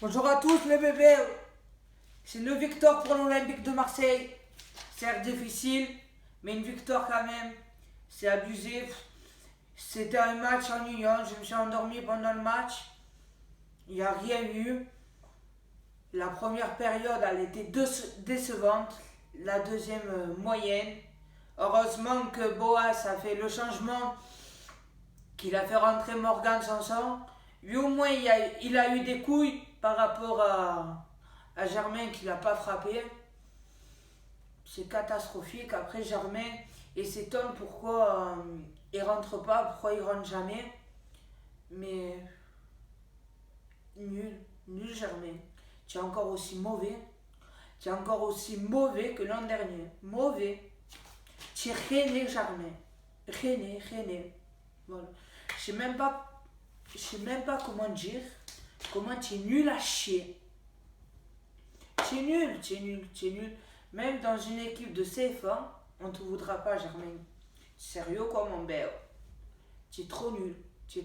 Bonjour à tous les bébés. C'est une victoire pour l'Olympique de Marseille. Certes difficile, mais une victoire quand même. C'est abusé. C'était un match ennuyant. Je me suis endormi pendant le match. Il n'y a rien eu. La première période, elle était décevante. La deuxième, moyenne. Heureusement que Boas a fait le changement, qu'il a fait rentrer Morgan Sanson. Lui au moins il a eu des couilles par rapport à Germain qui l'a pas frappé. C'est catastrophique. Après Germain, il s'étonne pourquoi il rentre pas, pourquoi il rentre jamais. Mais nul Germain. Tu es encore aussi mauvais. Tu es encore aussi mauvais que l'an dernier. Mauvais. Tu es rené Germain. René. Voilà. Je sais même pas comment dire. Comment tu es nul à chier. Tu es nul. Même dans une équipe de CFA, on ne te voudra pas, Germain. Sérieux quoi, mon bel. Tu es trop nul. Tu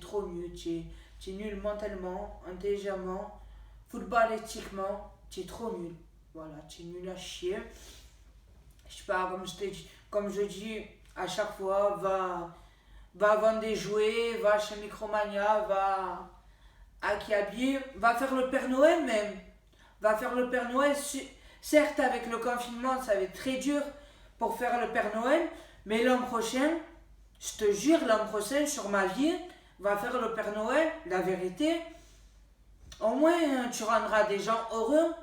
es nul mentalement, intelligemment, footballistiquement. Tu es trop nul. Voilà, tu es nul à chier. Je sais pas, comme je dis à chaque fois, va vendre des jouets, va chez Micromania, va à Kiabi, va faire le Père Noël même. Va faire le Père Noël. Certes, avec le confinement, ça va être très dur pour faire le Père Noël, mais l'an prochain, je te jure, l'an prochain, sur ma vie, va faire le Père Noël, la vérité. Au moins, tu rendras des gens heureux,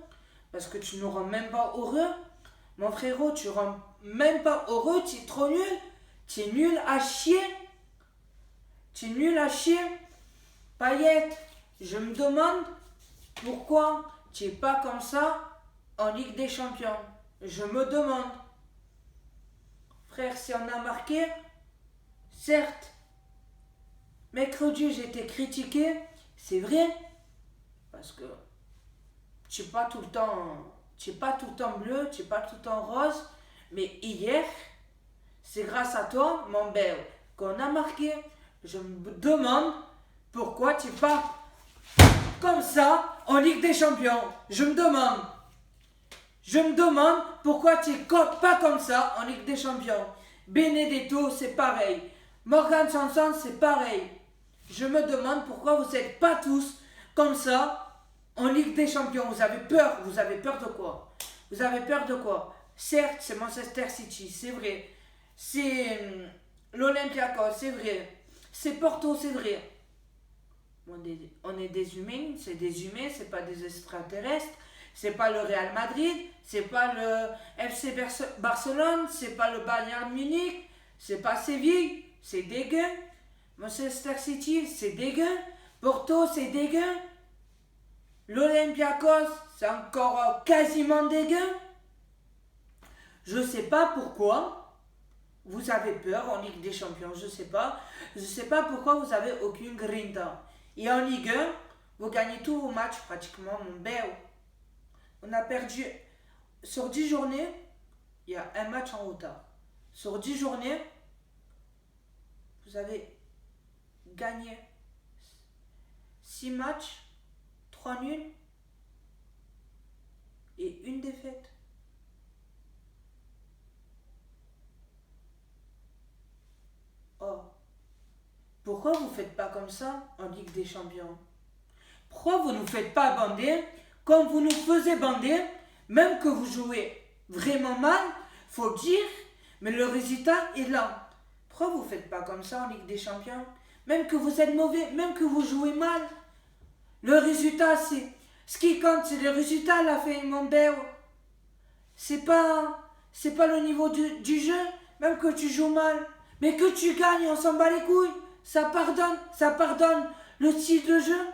parce que tu ne rends même pas heureux. Mon frérot, tu rends même pas heureux, tu es trop nul. Tu es nul à chier. Tu es nul à chier. Payette, je me demande pourquoi tu n'es pas comme ça en Ligue des Champions. Je me demande. Frère, si on a marqué, certes, mercredi j'ai été critiqué, c'est vrai, parce que tu n'es pas tout le temps bleu, tu n'es pas tout le temps rose, mais hier, c'est grâce à toi, mon bel, qu'on a marqué. Je me demande pourquoi tu n'es pas comme ça en Ligue des Champions. Je me demande pourquoi tu n'es pas comme ça en Ligue des Champions. Benedetto, c'est pareil. Morgan Sanson, c'est pareil. Je me demande pourquoi vous n'êtes pas tous comme ça en Ligue des Champions. Vous avez peur de quoi? Certes, c'est Manchester City, c'est vrai. C'est l'Olympiakos, c'est vrai. C'est Porto, c'est vrai. On est des humains, c'est pas des extraterrestres. C'est pas le Real Madrid, c'est pas le FC Barcelone, c'est pas le Bayern Munich, c'est pas Séville, c'est dégueu. Manchester City, c'est dégueu. Porto, c'est dégueu. L'Olympiakos, c'est encore quasiment dégueu. Je sais pas pourquoi vous avez peur en Ligue des Champions, je sais pas pourquoi vous avez aucune grinta. Et en Ligue 1, vous gagnez tous vos matchs pratiquement, mon bel. On a perdu, sur 10 journées, il y a un match en retard. Sur 10 journées, vous avez gagné 6 matchs, 3 nuls et une défaite. Oh, pourquoi vous ne faites pas comme ça en Ligue des Champions? Pourquoi vous ne nous faites pas bander comme vous nous faisiez bander, même que vous jouez vraiment mal, faut dire, mais le résultat est là. Pourquoi vous ne faites pas comme ça en Ligue des Champions? Même que vous êtes mauvais, même que vous jouez mal. Le résultat, c'est... Ce qui compte, c'est le résultat, la fin, mon bel. C'est pas le niveau du jeu, même que tu joues mal. Mais que tu gagnes, on s'en bat les couilles. Ça pardonne le style de jeu.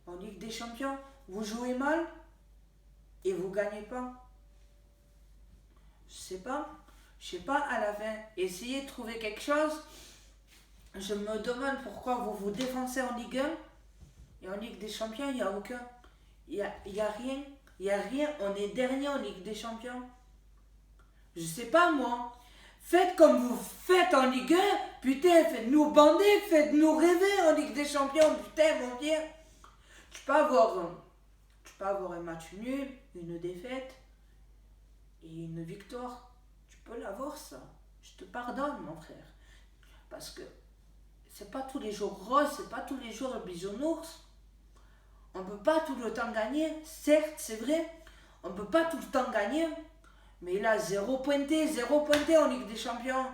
En Ligue des Champions, vous jouez mal et vous gagnez pas. Je sais pas à la fin. Essayez de trouver quelque chose. Je me demande pourquoi vous vous défoncez en Ligue 1 et en Ligue des Champions, il n'y a aucun. Il y a rien. On est dernier en Ligue des Champions. Je sais pas moi. Faites comme vous faites en Ligue 1. Putain, faites-nous bander, faites-nous rêver en Ligue des Champions. Putain, mon Dieu. Tu peux peux avoir un match nul, une défaite et une victoire. Tu peux l'avoir ça. Je te pardonne mon frère. Parce que c'est pas tous les jours rose, c'est pas tous les jours le bisounours. On peut pas tout le temps gagner. Certes, c'est vrai, on peut pas tout le temps gagner. Mais là, 0 pointé en Ligue des Champions.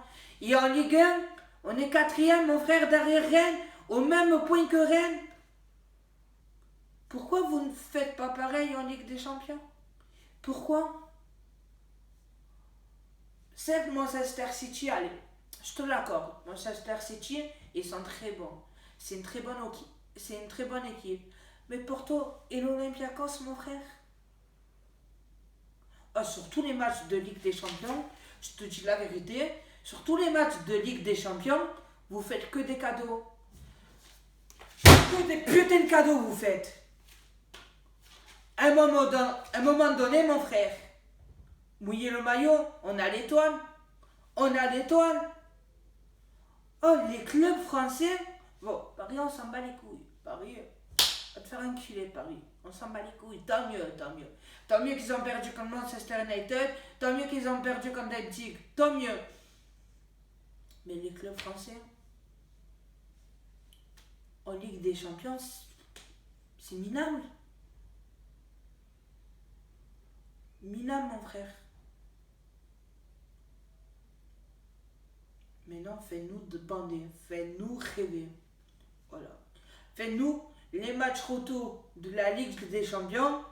Et en Ligue 1, on est 4e, mon frère, derrière Rennes, au même point que Rennes. Pourquoi vous ne faites pas pareil en Ligue des Champions? Pourquoi? Certes, Manchester City, allez, je te l'accorde. Manchester City, ils sont très bons. C'est une très bonne équipe. Mais Porto et l'Olympiakos, mon frère? Sur tous les matchs de Ligue des Champions, je te dis la vérité, sur tous les matchs de Ligue des Champions, vous faites que des cadeaux. Que des putains de cadeaux vous faites. À un moment donné, mon frère, mouillez le maillot, on a l'étoile. On a l'étoile. Oh, les clubs français. Bon, Paris, on s'en bat les couilles. Paris, va te faire enculer, Paris. On s'en bat les couilles. Tant mieux, tant mieux. Tant mieux qu'ils ont perdu contre Manchester United. Tant mieux qu'ils ont perdu contre Leipzig. Tant mieux. Mais les clubs français, en Ligue des Champions, c'est minable. Minable, mon frère. Mais non, fais-nous de bander. Fais-nous rêver. Voilà. Fais-nous les matchs retour de la Ligue des Champions.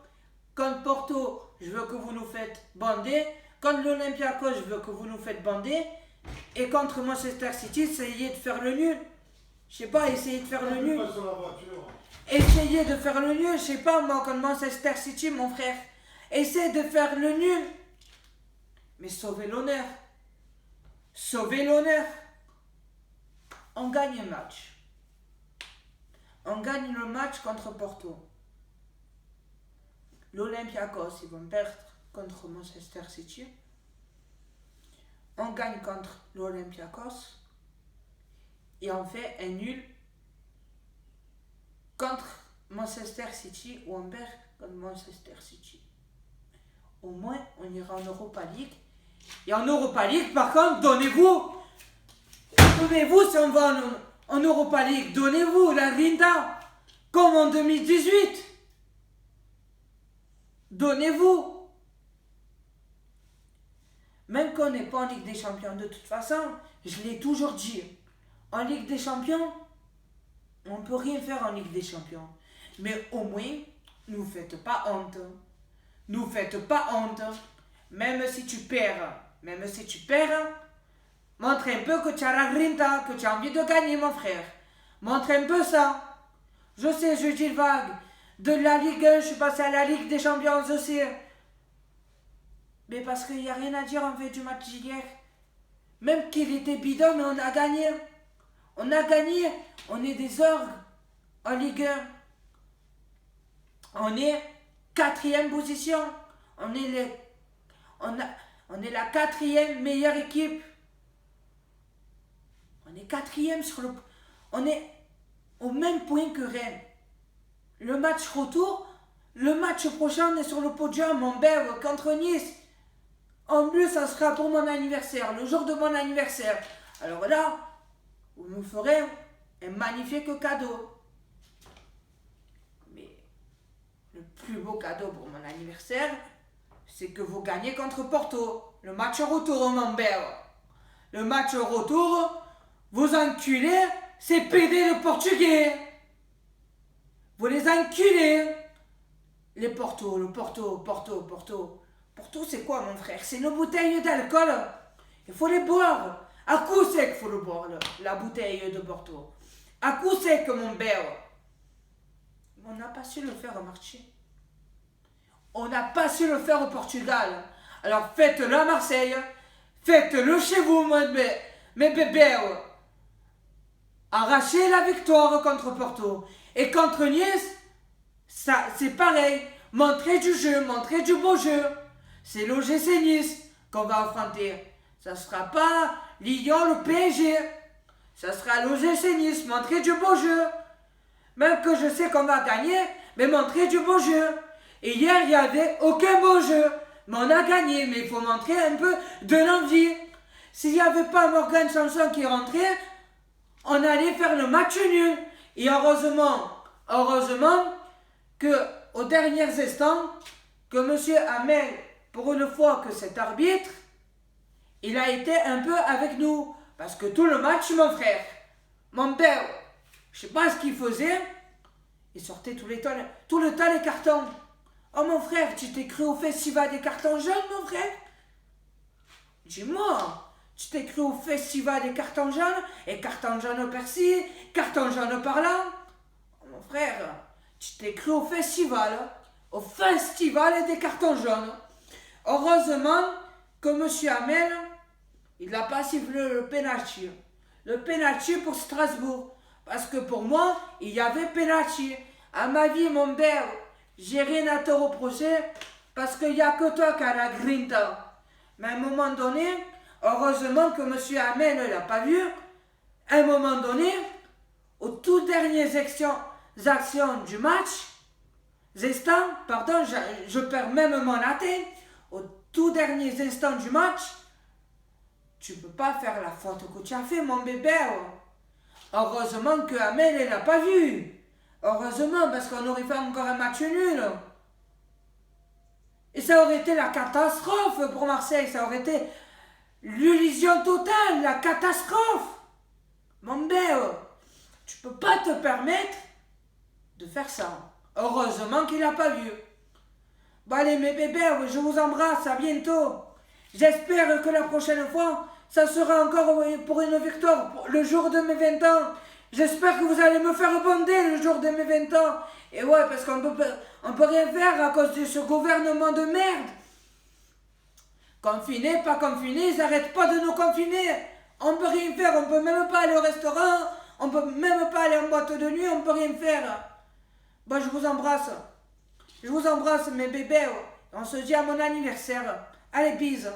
Contre Porto, je veux que vous nous faites bander. Contre l'Olympiakos, je veux que vous nous faites bander. Et contre Manchester City, essayez de faire le nul. Je sais pas, essayez de faire le nul. Essayez de faire le nul, je sais pas, moi, contre Manchester City, mon frère. Essayez de faire le nul. Mais sauvez l'honneur. Sauvez l'honneur. On gagne un match. On gagne le match contre Porto. L'Olympiakos, ils vont perdre contre Manchester City. On gagne contre l'Olympiakos. Et on fait un nul contre Manchester City ou on perd contre Manchester City. Au moins, on ira en Europa League. Et en Europa League, par contre, donnez-vous si on va en Europa League. Donnez-vous la grinta, comme en 2018. Donnez-vous. Même qu'on n'est pas en Ligue des Champions, de toute façon, je l'ai toujours dit. En Ligue des Champions, on ne peut rien faire en Ligue des Champions. Mais au moins, nous faites pas honte. Nous faites pas honte. Même si tu perds, montre un peu que tu as la grinta, que tu as envie de gagner, mon frère. Montre un peu ça. Je sais, je dis vague. De la Ligue 1, je suis passé à la Ligue des Champions aussi. Mais parce qu'il n'y a rien à dire en fait du match d'hier. Même qu'il était bidon, mais on a gagné. On a gagné. On est des orgues en Ligue 1. On est 4e position. On est la 4e meilleure équipe. On est 4e sur le... On est au même point que Rennes. Le match retour, le match prochain, on est sur le podium, mon bébé, contre Nice. En plus, ça sera pour mon anniversaire, le jour de mon anniversaire. Alors là, vous me ferez un magnifique cadeau. Mais le plus beau cadeau pour mon anniversaire, c'est que vous gagnez contre Porto. Le match retour, mon bébé. Le match retour, vous enculez, c'est PD le portugais. Vous les enculez. Les Porto. Porto, c'est quoi, mon frère? C'est une bouteille d'alcool. Il faut les boire. À coup sec, il faut le boire, la bouteille de Porto. À coup sec, mon bébé. On n'a pas su le faire au marché. On n'a pas su le faire au Portugal. Alors faites-le à Marseille. Faites-le chez vous, mes bébés. Arrachez la victoire contre Porto. Et contre Nice, ça, c'est pareil. Montrez du jeu, montrez du beau jeu. C'est l'OGC Nice qu'on va affronter. Ça sera pas Lyon, le PSG. Ça sera l'OGC Nice. Montrez du beau jeu. Même que je sais qu'on va gagner, mais montrez du beau jeu. Et hier, il n'y avait aucun beau jeu. Mais on a gagné, mais il faut montrer un peu de l'envie. S'il n'y avait pas Morgan Sanson qui rentrait, on allait faire le match nul. Et heureusement que aux derniers instants, que M. Hamel, pour une fois que cet arbitre, il a été un peu avec nous. Parce que tout le match, mon frère, mon père, je sais pas ce qu'il faisait, il sortait tout le temps les cartons. Oh mon frère, tu t'es cru au festival des cartons jaunes, mon frère? Dis-moi, tu t'es cru au festival des cartons jaunes, et cartons jaunes par-ci, cartons jaunes par-là? Oh, mon frère, tu t'es cru au festival des cartons jaunes. Heureusement que M. Hamel, il n'a pas sifflé le penalty. Le penalty pour Strasbourg. Parce que pour moi, il y avait penalty. À ma vie, mon père, j'ai rien à te reprocher parce qu'il n'y a que toi qui as la grinta. Mais à un moment donné, heureusement que M. Hamel ne l'a pas vu. À un moment donné, aux tout dernières actions du match, je perds même mon latin. Aux tout derniers instants du match, tu peux pas faire la faute que tu as fait, mon bébé. Heureusement que Hamel ne l'a pas vu. Heureusement, parce qu'on aurait fait encore un match nul. Et ça aurait été la catastrophe pour Marseille. Ça aurait été l'illusion totale, la catastrophe. Mon bébé, tu peux pas te permettre de faire ça. Heureusement qu'il l'a pas vu. Bon allez mes bébés, je vous embrasse, à bientôt. J'espère que la prochaine fois, ça sera encore pour une victoire, le jour de mes 20 ans. J'espère que vous allez me faire bonder le jour de mes 20 ans. Et ouais, parce qu'on peut rien faire à cause de ce gouvernement de merde. Confinés, pas confinés, ils n'arrêtent pas de nous confiner. On peut rien faire, on peut même pas aller au restaurant, on peut même pas aller en boîte de nuit, on peut rien faire. Bon, je vous embrasse. Je vous embrasse mes bébés. On se dit à mon anniversaire. Allez, bise.